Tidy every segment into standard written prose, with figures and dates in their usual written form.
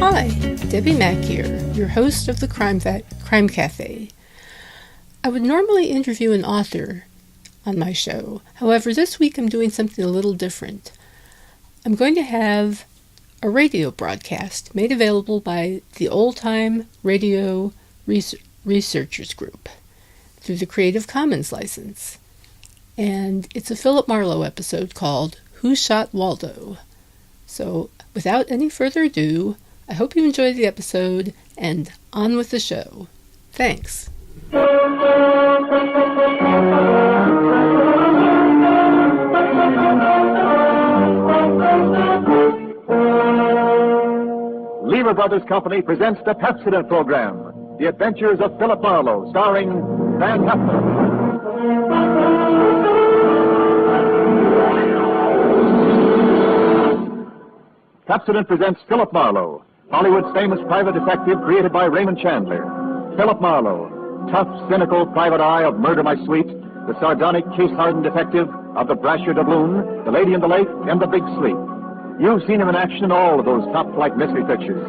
Hi, Debbie Mack here, your host of the Crime Cafe. I would normally interview an author on my show. However, this week I'm doing something a little different. I'm going to have a radio broadcast made available by the Old Time Radio Researchers Group through the Creative Commons license. And it's a Philip Marlowe episode called Who Shot Waldo? So, without any further ado, I hope you enjoy the episode, and on with the show. Thanks. Lever Brothers Company presents the Pepsodent program, The Adventures of Philip Marlowe, starring Van Heflin. Pepsodent presents Philip Marlowe, Hollywood's famous private detective created by Raymond Chandler. Philip Marlowe, tough, cynical private eye of Murder My Sweet, the sardonic, case-hardened detective of The Brasher Doubloon, The Lady in the Lake, and The Big Sleep. You've seen him in action in all of those top-flight mystery pictures.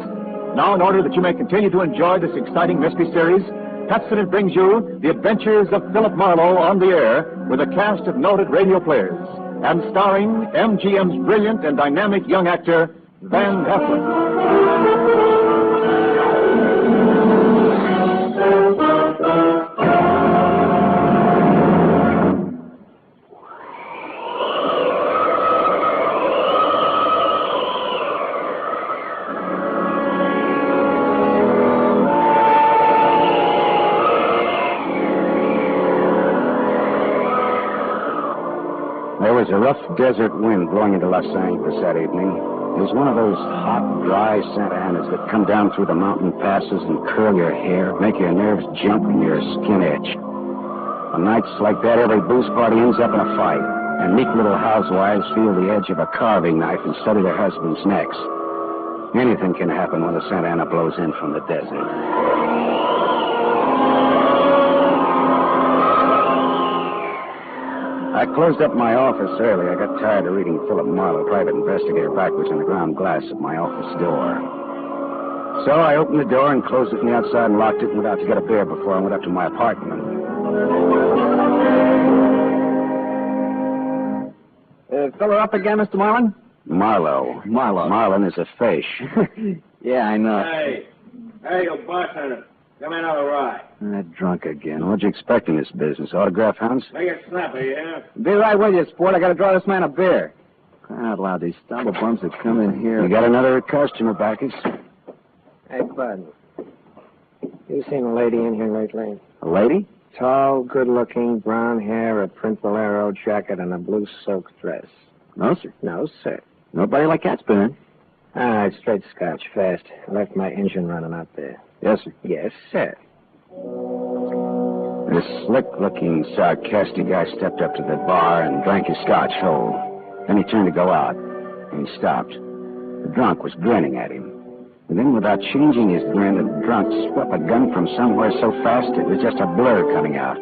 Now, in order that you may continue to enjoy this exciting mystery series, Pepsodent brings you The Adventures of Philip Marlowe on the air with a cast of noted radio players and starring MGM's brilliant and dynamic young actor, Van Heflin. There was a rough desert wind blowing into Los Angeles that evening. It was one of those hot, dry Santa Anas that come down through the mountain passes and curl your hair, make your nerves jump and your skin itch. On nights like that, every booze party ends up in a fight, and meek little housewives feel the edge of a carving knife instead of their husbands' necks. Anything can happen when the Santa Ana blows in from the desert. I closed up my office early. I got tired of reading Philip Marlowe, private investigator, backwards on the ground glass of my office door. So I opened the door and closed it from the outside and locked it and went out to get a beer before I went up to my apartment. Filler up again, Mr. Marlin? Marlowe. Marlin is a fish. Yeah, I know. Hey, you bartender. Come in on the ride. Drunk again. What'd you expect in this business? Autograph hounds? Make it snappy, yeah? Be right with you, sport. I gotta draw this man a beer. Crying out loud, these stumble bums that come in here. You got another customer, Bacchus? Hey, Bud. You seen a lady in here lately? A lady? Tall, good-looking, brown hair, a print bolero jacket, and a blue silk dress. No, sir. No, sir. Nobody like that's been in. All right, straight scotch, fast. I left my engine running out there. Yes, sir. Yes, sir. This slick-looking, sarcastic guy stepped up to the bar and drank his scotch whole. Then he turned to go out, and he stopped. The drunk was grinning at him. And then, without changing his grin, the drunk swept a gun from somewhere so fast it was just a blur coming out.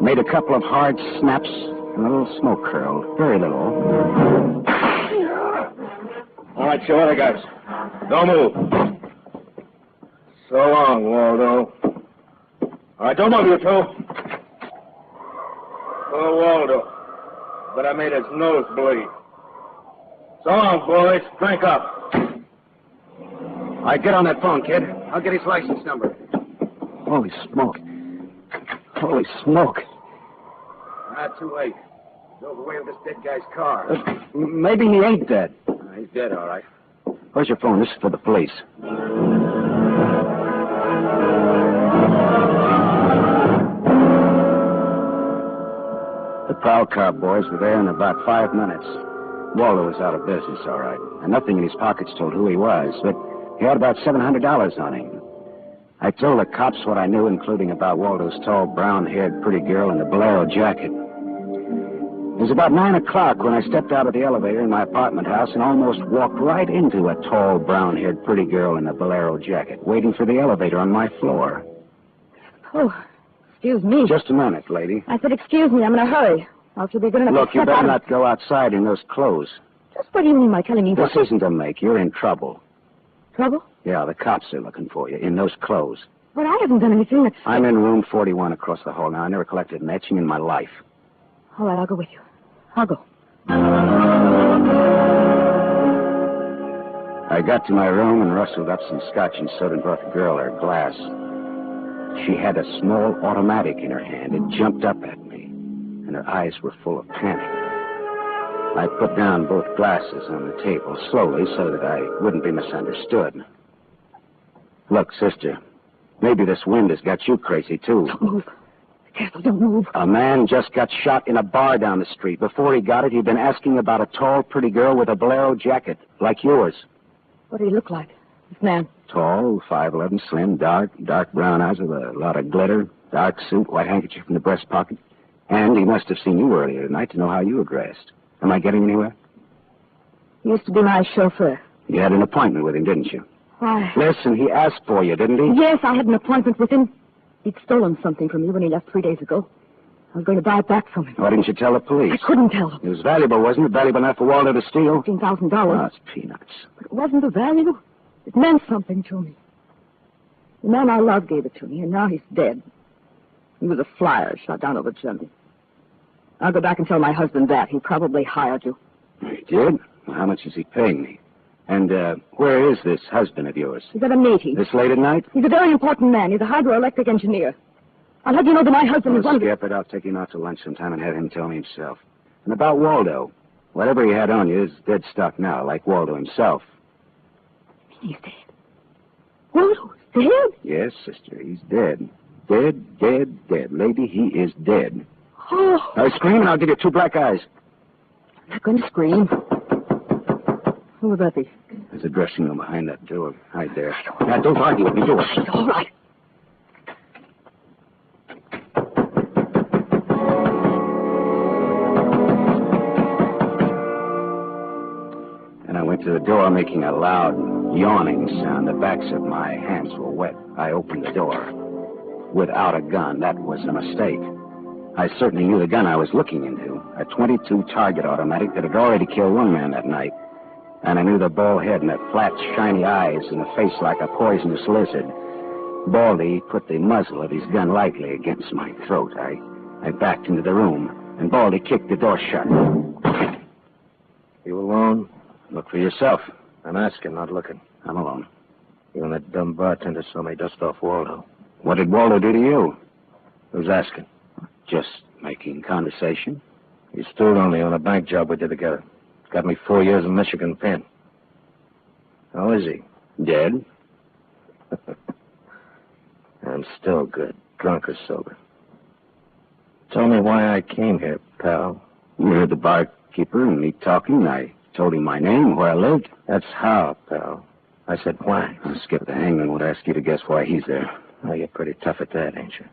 Made a couple of hard snaps, and a little smoke curled. Very little. All right, you other guys. Don't move. So long, Waldo. All right, don't move, you two. Oh, Waldo. But I made his nose bleed. So long, boys. Drink up. All right, get on that phone, kid. I'll get his license number. Holy smoke. Holy smoke. Not too late. Drove away with this dead guy's car. Maybe he ain't dead. He's dead, all right. Where's your phone? This is for the police. The prowl car boys were there in about 5 minutes. Waldo was out of business, all right. And nothing in his pockets told who he was, but he had about $700 on him. I told the cops what I knew, including about Waldo's tall, brown-haired pretty girl in the bolero jacket. It was about 9 o'clock when I stepped out of the elevator in my apartment house and almost walked right into a tall, brown-haired pretty girl in a bolero jacket, waiting for the elevator on my floor. Oh, excuse me. Just a minute, lady. I said, excuse me, I'm in a hurry. Else you'll be good enough to Look, you step better out not go outside in those clothes. Just what do you mean by telling me This what? isn't a make. You're in trouble. Trouble? Yeah, the cops are looking for you, in those clothes. But I haven't done anything that's... I'm in room 41 across the hall now. I never collected an etching in my life. All right, I'll go with you. I'll go. I got to my room and rustled up some scotch and soda and brought the girl her glass. She had a small automatic in her hand. It jumped up at me, and her eyes were full of panic. I put down both glasses on the table slowly so that I wouldn't be misunderstood. Look, sister, maybe this wind has got you crazy, too. Don't move. Be careful, don't move. A man just got shot in a bar down the street. Before he got it, he'd been asking about a tall, pretty girl with a bolero jacket, like yours. What did he look like, this man? Tall, 5'11", slim, dark brown eyes with a lot of glitter, dark suit, white handkerchief in the breast pocket. And he must have seen you earlier tonight to know how you were dressed. Am I getting anywhere? He used to be my chauffeur. You had an appointment with him, didn't you? Why? Listen, he asked for you, didn't he? Yes, I had an appointment with him. He'd stolen something from me when he left 3 days ago. I was going to buy it back from him. Why didn't you tell the police? I couldn't tell them. It was valuable, wasn't it? Valuable enough for Waldo to steal? $15,000. Oh, it's peanuts. But it wasn't the value. It meant something to me. The man I loved gave it to me, and now he's dead. He was a flyer shot down over Germany. I'll go back and tell my husband that. He probably hired you. He did? Well, how much is he paying me? And where is this husband of yours? He's at a meeting. This late at night? He's a very important man. He's a hydroelectric engineer. I'll let you know that my husband is one of the... Skip it. I'll take him out to lunch sometime and have him tell me himself. And about Waldo. Whatever he had on you is dead stock now, like Waldo himself. He's dead. Waldo's dead? Yes, sister, he's dead. Dead, dead, dead. Lady, he is dead. Oh. Now scream and I'll give you 2 black eyes. I'm not going to scream. Who would that be? There's a dressing room behind that door. Hide there. Now, don't argue with me. Do it. It's all right. And I went to the door, making a loud, yawning sound. The backs of my hands were wet. I opened the door. Without a gun, that was a mistake. I certainly knew the gun I was looking into. A .22 target automatic that had already killed one man that night. And I knew the bald head and the flat, shiny eyes and the face like a poisonous lizard. Baldy put the muzzle of his gun lightly against my throat. I backed into the room, and Baldy kicked the door shut. You alone? Look for yourself. I'm asking, not looking. I'm alone. You and that dumb bartender saw me dust off Waldo. What did Waldo do to you? Who's asking? Just making conversation. You stood on me on a bank job we did together. Got me 4 years in Michigan pen. How is he? Dead? I'm still good, drunk or sober. Tell me why I came here, pal. You heard the barkeeper and me talking. I told him my name, where I lived. That's how, pal. I said why. Skip the hangman would ask you to guess why he's there. Oh, you're pretty tough at that, ain't you?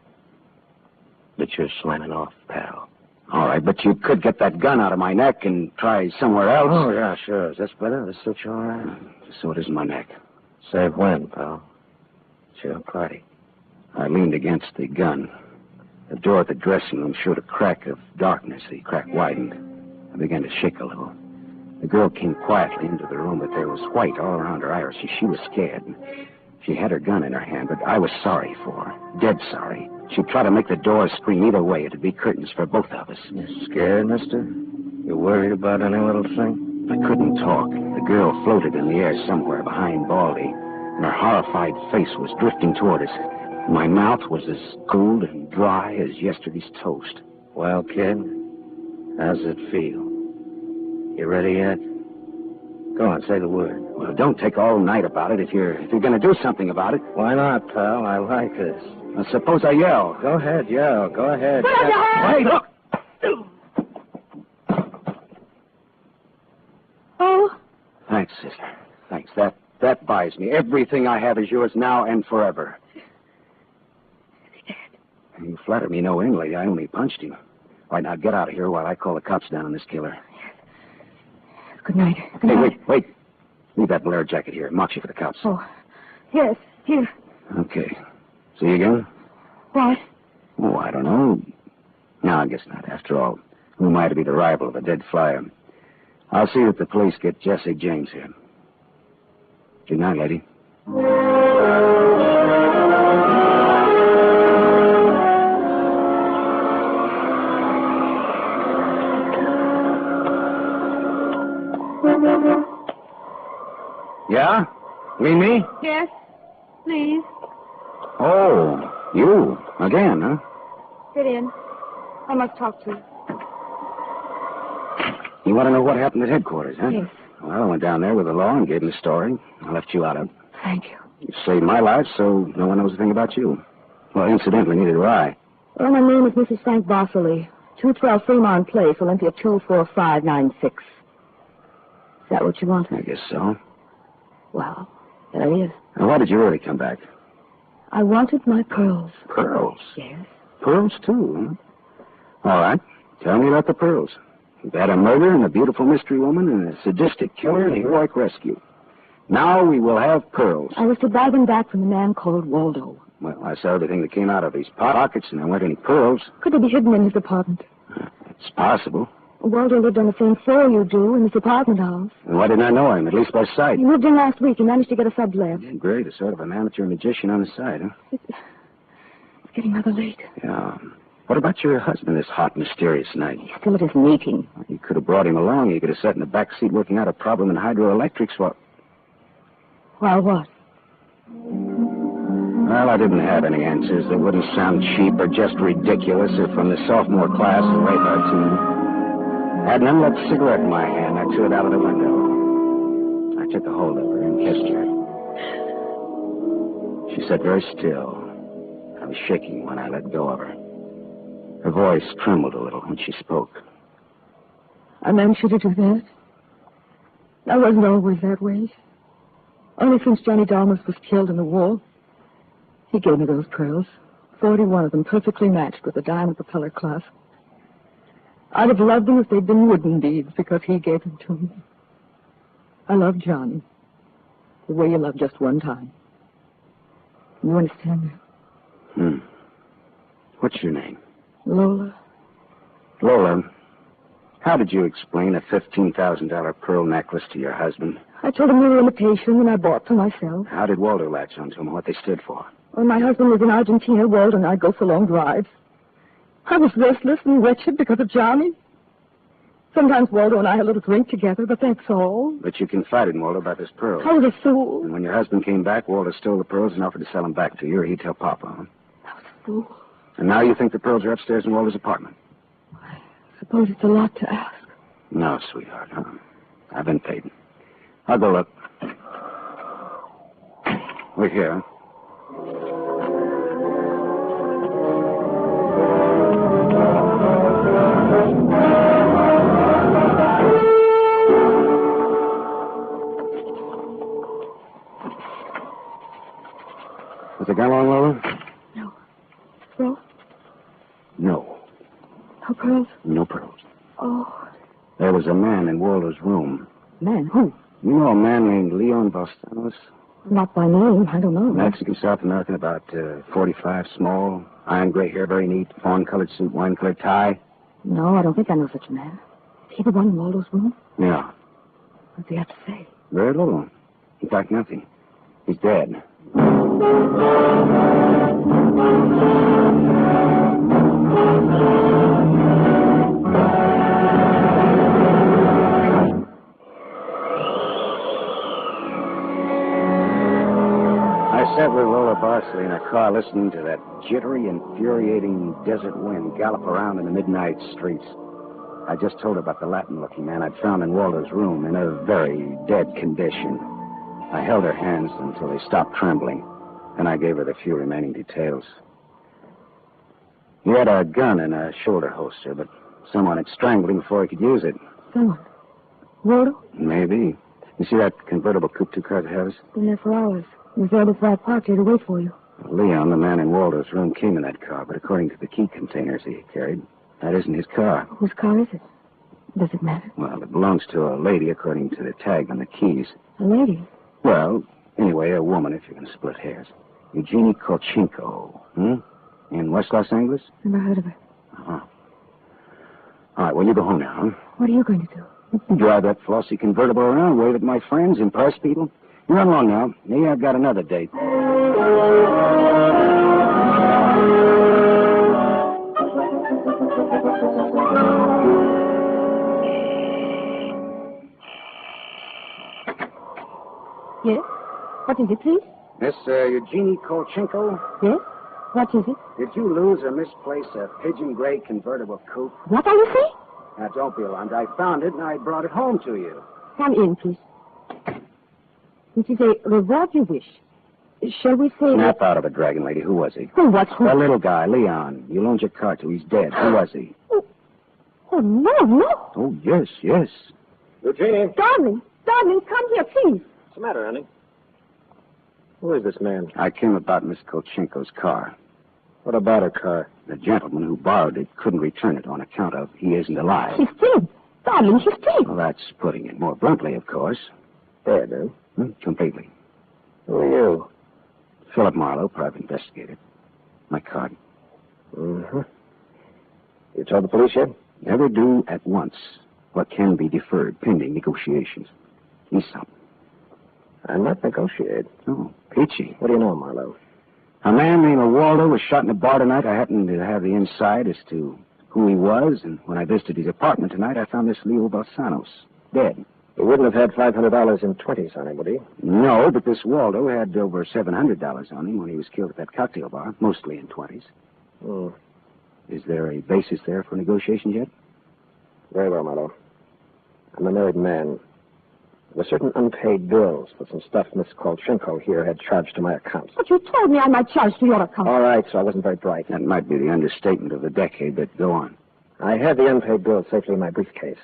But you're slamming off, pal. All right, but you could get that gun out of my neck and try somewhere else. Oh, yeah, sure. Is this better? This suits you all right? So it is my neck. Save when, pal? Sure, party. I leaned against the gun. The door at the dressing room showed a crack of darkness. The crack widened. I began to shake a little. The girl came quietly into the room, but there was white all around her irises. She was scared. She had her gun in her hand, but I was sorry for her. Dead sorry. She'd try to make the door scream either way. It'd be curtains for both of us. You scared, mister? You worried about any little thing? I couldn't talk. The girl floated in the air somewhere behind Baldy, and her horrified face was drifting toward us. My mouth was as cold and dry as yesterday's toast. Well, kid, how's it feel? You ready yet? Go on, say the word. Well, don't take all night about it if you're going to do something about it. Why not, pal? I like this. Now, suppose I yell. Go ahead, yell. Go ahead. Hey, look! Oh? Thanks, sister. Thanks. That buys me. Everything I have is yours now and forever. You flatter me no end, lady. I only punched him. All right, now get out of here while I call the cops down on this killer. Good night. Good Hey, night. wait. Leave that bolero jacket here. Marks you for the cops. Oh, yes, here. Okay. See you again? What? Oh, I don't know. No, I guess not. After all, who am I to be the rival of a dead flyer? I'll see that the police get Jesse James here. Good night, lady. Yeah? You mean me? Yes, please. Oh, you. Again, huh? Sit in. I must talk to you. You want to know what happened at headquarters, huh? Yes. Well, I went down there with the law and gave them the story. I left you out of it. Thank you. You saved my life, so no one knows a thing about you. Well, incidentally, neither do I. Well, my name is Mrs. Frank Bosserly. 212 Fremont Place, Olympia 24596. Is that what you want? I guess so. Well, there it is. Now, why did you really come back? I wanted my pearls. Pearls? Yes. Pearls, too, huh? All right. Tell me about the pearls. You've had a murder and a beautiful mystery woman and a sadistic killer and a heroic rescue. Now we will have pearls. I was to buy them back from a man called Waldo. Well, I saw everything that came out of his pockets, and there weren't any pearls. Could they be hidden in his apartment? It's possible. Waldo lived on the same floor you do in this apartment house. And why didn't I know him, at least by sight? He moved in last week. He managed to get a sublet. Great, a sort of an amateur magician on the side, huh? It's getting rather late. Yeah. What about your husband this hot, mysterious night? He's still at his meeting. You could have brought him along. You could have sat in the back seat working out a problem in hydroelectrics while... While what? Well, I didn't have any answers that wouldn't sound cheap or just ridiculous if from the sophomore class of radar team. I had an unlit cigarette in my hand. I threw it out of the window. I took a hold of her and kissed her. She sat very still. I was shaking when I let go of her. Her voice trembled a little when she spoke. I meant you to do that. I wasn't always that way. Only since Johnny Dalmas was killed in the war. He gave me those pearls. 41 of them, perfectly matched with the diamond propeller clasp. I'd have loved them if they'd been wooden beads, because he gave them to me. I love Johnny. The way you love just one time. You understand that? What's your name? Lola. Lola, how did you explain a $15,000 pearl necklace to your husband? I told him they were imitation and I bought for myself. How did Waldo latch onto them, what they stood for? When my husband was in Argentina, Waldo and I go for long drives. I was restless and wretched because of Johnny. Sometimes Waldo and I had a little drink together, but that's all. But you confided in Waldo about this pearl. I was a fool. And when your husband came back, Waldo stole the pearls and offered to sell them back to you, or he'd tell Papa, huh? I was a fool. And now you think the pearls are upstairs in Waldo's apartment? I suppose it's a lot to ask. No, sweetheart, huh? I've been paid. I'll go look. We're here. Was the gun long, Lola? No. So? No. No pearls? No pearls. Oh. There was a man in Waldo's room. Man, who? You know a man named Leon Bostanos? Not by name. I don't know. Mexican, South American, about 45, small, iron gray hair, very neat, fawn-colored suit, wine-colored tie. No, I don't think I know such a man. Is he the one in Waldo's room? Yeah. What does he have to say? Very little. In fact, nothing. He's dead. I sat with Lola Barsley in a car listening to that jittery, infuriating desert wind gallop around in the midnight streets. I just told her about the Latin-looking man I'd found in Waldo's room in a very dead condition. I held her hands until they stopped trembling. Then I gave her the few remaining details. He had a gun in a shoulder holster, but someone had strangled him before he could use it. Someone? Waldo? Maybe. You see that convertible coupe two cars ahead of us? Been there for hours. He was there before I parked here to wait for you. Leon, the man in Waldo's room, came in that car, but according to the key containers he carried, that isn't his car. Whose car is it? Does it matter? Well, it belongs to a lady, according to the tag on the keys. A lady? Well, anyway, a woman, if you're going to split hairs. Eugenie Kolchenko, in West Los Angeles? Never heard of her. Uh-huh. All right, well, you go home now, huh? What are you going to do? Drive that flossy convertible around, wave at my friends, impress people. You run along now. Me, I've got another date. Yes? What is it, please? Miss Eugenie Kolchenko, Yes? What is it? did you lose or misplace a pigeon gray convertible coupe? What are you saying? Now, don't be alarmed. I found it and I brought it home to you. Come in, please. It is a reward you wish. Shall we say... Snap out of it, Dragon Lady. Who was he? Who was who? A little guy, Leon. You loaned your car to. He's dead. Who was he? Oh, no, no. Oh, yes, yes. Eugenie. Darling, come here, please. What's the matter, honey? Who is this man? I came about Miss Kolchenko's car. What about her car? The gentleman who borrowed it couldn't return it on account of he isn't alive. He's dead. Darling, he's dead. Well, that's putting it more bluntly, of course. Dead, eh? Completely. Who are you? Philip Marlowe, private investigator. My card. Mm-hmm. You told the police yet? Never do at once what can be deferred pending negotiations. He's something. I'm not negotiating. Oh, peachy. What do you know, Marlowe? A man named Waldo was shot in a bar tonight. I happened to have the inside as to who he was, and when I visited his apartment tonight, I found this Leo Balsanos dead. He wouldn't have had $500 in 20s on him, would he? No, but this Waldo had over $700 on him when he was killed at that cocktail bar, mostly in 20s. Hmm. Is there a basis there for negotiations yet? Very well, Marlowe. I'm a married man. There were certain unpaid bills for some stuff Miss Kolchenko here had charged to my account. But you told me I might charge to your account. All right, so I wasn't very bright. That might be the understatement of the decade, but go on. I had the unpaid bills safely in my briefcase.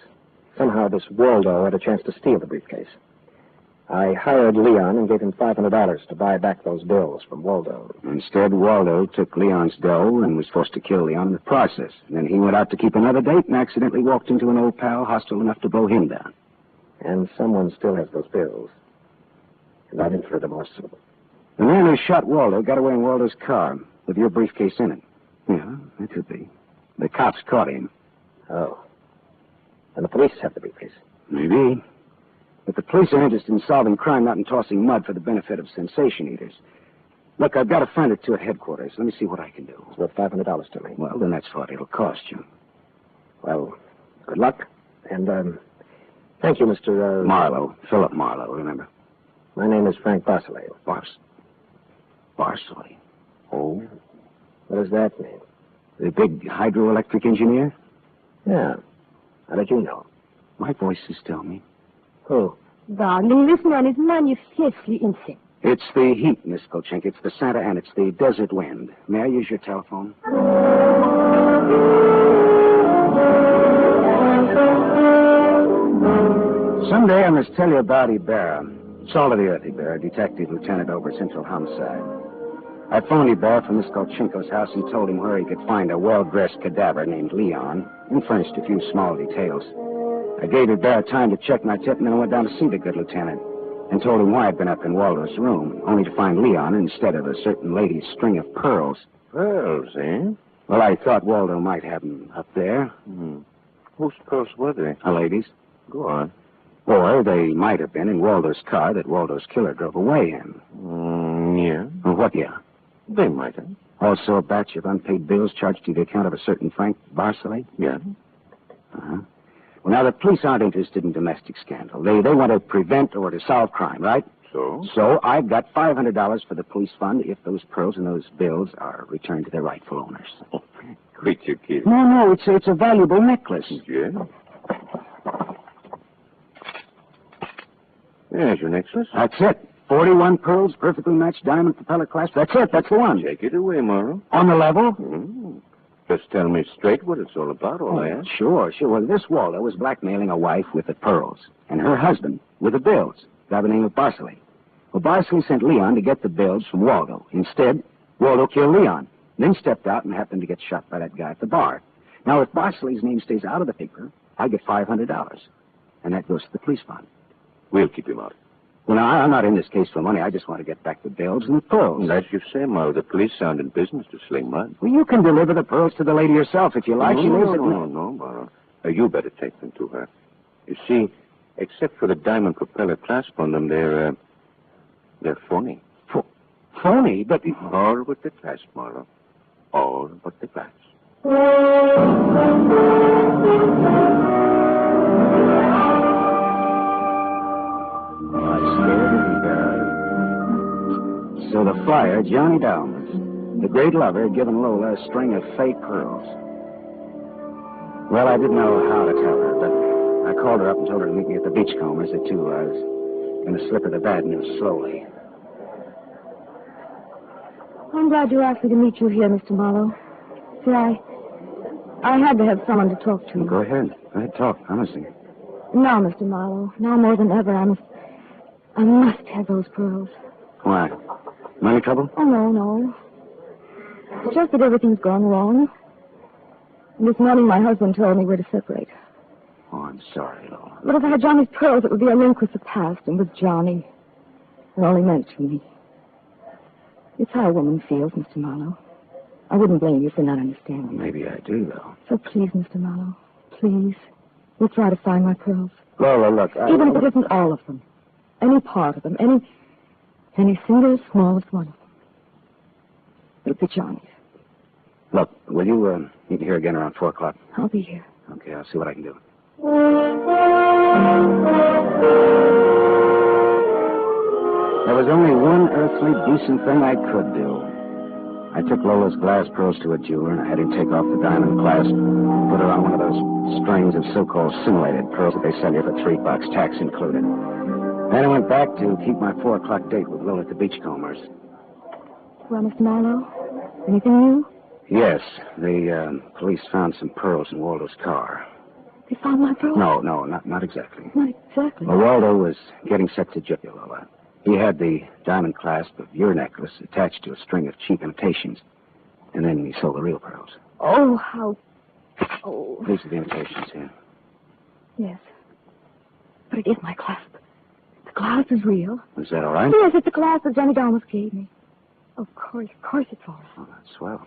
Somehow this Waldo had a chance to steal the briefcase. I hired Leon and gave him $500 to buy back those bills from Waldo. Instead, Waldo took Leon's dough and was forced to kill Leon in the process. And then he went out to keep another date and accidentally walked into an old pal hostile enough to blow him down. And someone still has those bills. And I'm in for the morsel. The man who shot Waldo got away in Waldo's car with your briefcase in it. Yeah, that could be. The cops caught him. Oh. And the police have the briefcase. Maybe. But the police are interested in solving crime, not in tossing mud for the benefit of sensation eaters. Look, I've got a friend or two at headquarters. Let me see what I can do. It's worth $500 to me. Well, then that's what it'll cost you. Well, good luck. And, thank you, Mr. Marlowe. Philip Marlowe, remember? My name is Frank Barcelay. Barcelay. Oh. What does that mean? The big hydroelectric engineer? Yeah. How did you know? My voices tell me. Who? Darling, this man is manifestly insane. It's the heat, Miss Kolchenko. It's the Santa and it's the desert wind. May I use your telephone? Someday I must tell you about Ibarra. Salt of the earth, Ibarra, detective lieutenant over Central Homicide. I phoned Ibarra from Miss Kolchenko's house and told him where he could find a well-dressed cadaver named Leon and furnished a few small details. I gave Ibarra time to check my tip, and then I went down to see the good lieutenant and told him why I'd been up in Waldo's room, only to find Leon instead of a certain lady's string of pearls. Pearls, eh? Well, I thought Waldo might have them up there. Whose pearls were they? A lady's. Go on. Or they might have been in Waldo's car that Waldo's killer drove away in. Yeah. Well, what, yeah? They might have. Also a batch of unpaid bills charged to the account of a certain Frank Barcelay? Yeah. Uh-huh. Well, now, the police aren't interested in domestic scandal. They want to prevent or to solve crime, right? So? So I've got $500 for the police fund if those pearls and those bills are returned to their rightful owners. Quit your kidding. No, it's a valuable necklace. Yeah? There's your necklace. That's it. 41 pearls, perfectly matched diamond propeller clasp. That's it. That's the one. Take it away, Morrow. On the level? Just tell me straight what it's all about, all that. Sure. Well, this Waldo was blackmailing a wife with the pearls, and her husband with the bills, by the name of Barcelay. Well, Barcelay sent Leon to get the bills from Waldo. Instead, Waldo killed Leon, then stepped out and happened to get shot by that guy at the bar. Now, if Barcelay's name stays out of the paper, I get $500, and that goes to the police fund. We'll keep him out. Well, now, I'm not in this case for money. I just want to get back the bills and the pearls. As you say, Morrow, the police aren't in business to sling mud. Well, you can deliver the pearls to the lady yourself if you like. She lives at... No, Morrow. You better take them to her. You see, except for the diamond propeller clasp on them, they're They're phony. Phony? But... All but the glass, Marlowe. All but the glass. I stared at him. So the flyer, Johnny Dalmas, the great lover, had given Lola a string of fake pearls. Well, I didn't know how to tell her, but I called her up and told her to meet me at the Beachcombers at 2. I was going to slip her the bad news slowly. I'm glad you asked me to meet you here, Mr. Marlowe. See, I had to have someone to talk to. Go ahead. Go ahead, talk. Honestly. Now, Mr. Marlowe, now more than ever, I must have those pearls. Why? Money trouble? Oh, no. It's just that everything's gone wrong. And this morning, my husband told me we're to separate. Oh, I'm sorry, Lola. But if I had Johnny's pearls, it would be a link with the past and with Johnny. And all he meant to me. It's how a woman feels, Mr. Marlowe. I wouldn't blame you for not understanding. Maybe I do, though. So please, Mr. Marlowe, please, we'll try to find my pearls. Lola, look, Even if it isn't all of them. Any part of them. Any single smallest one of them. It'll be Johnny's. Look, will you meet here again around 4 o'clock? I'll be here. Okay, I'll see what I can do. There was only one earthly decent thing I could do. I took Lola's glass pearls to a jeweler, and I had him take off the diamond clasp, put her on one of those strings of so-called simulated pearls that they sell you for $3, tax included. Then I went back to keep my 4 o'clock date with Lola at the Beachcombers. Well, Mr. Marlowe, anything new? Yes, the police found some pearls in Waldo's car. They found my pearls? No, not exactly. Not exactly. Well, Waldo was getting set to jail, Lola. He had the diamond clasp of your necklace attached to a string of cheap imitations. And then he sold the real pearls. Oh, how... Oh. These are the imitations here. Yes. But it is my clasp. The clasp is real. Is that all right? Yes, it's the clasp that Johnny Dalmas gave me. Of course it's all right. Oh, that's swell.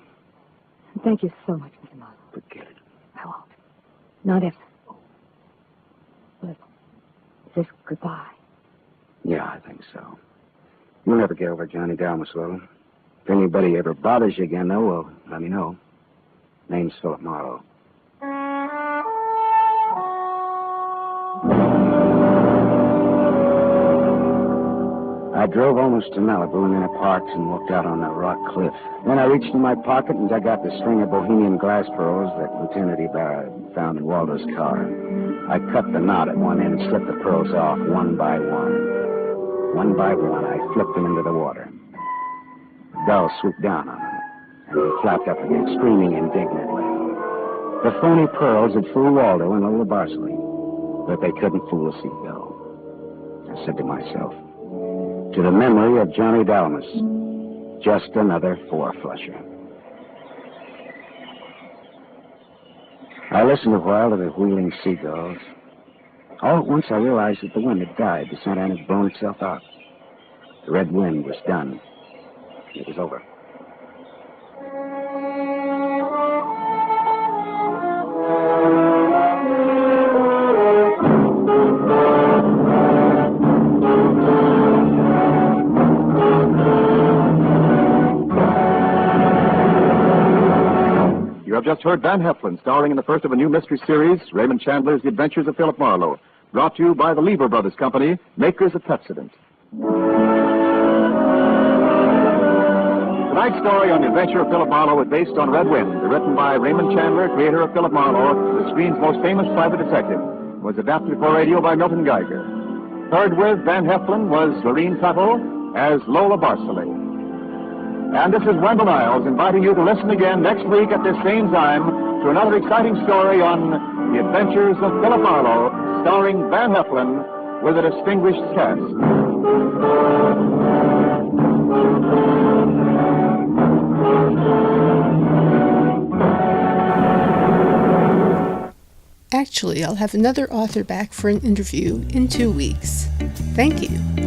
Thank you so much, Mr. Marlowe. Forget it. I won't. Not ever. Well, is this goodbye? Yeah, I think so. You'll never get over Johnny Dalmas, Lola. If anybody ever bothers you again, though, well, let me know. Name's Philip Marlowe. I drove almost to Malibu and then I parked and walked out on that rock cliff. Then I reached in my pocket and dug out the string of Bohemian glass pearls that Lieutenant Ibarra found in Waldo's car. I cut the knot at one end and slipped the pearls off one by one. One by one, I flipped them into the water. The gull swooped down on them, and they flapped up again, screaming indignantly. The phony pearls had fooled Waldo and Lola Barsley, but they couldn't fool a seagull. I said to myself, to the memory of Johnny Dalmas, just another four-flusher. I listened a while to the wheeling seagulls. All at once I realized that the wind had died. The Santa Ana had blown itself out. The red wind was done. It was over. You have just heard Van Heflin starring in the first of a new mystery series, Raymond Chandler's The Adventures of Philip Marlowe, brought to you by the Lever Brothers Company, makers of Pepsodent. Tonight's story on The Adventure of Philip Marlowe is based on Red Wind, written by Raymond Chandler, creator of Philip Marlowe, the screen's most famous private detective. It was adapted for radio by Milton Geiger. Heard with Van Heflin was Lorene Tuttle as Lola Barsley. And this is Wendell Niles inviting you to listen again next week at this same time to another exciting story on The Adventures of Philip Marlowe, starring Van Heflin with a distinguished cast. Actually, I'll have another author back for an interview in 2 weeks. Thank you.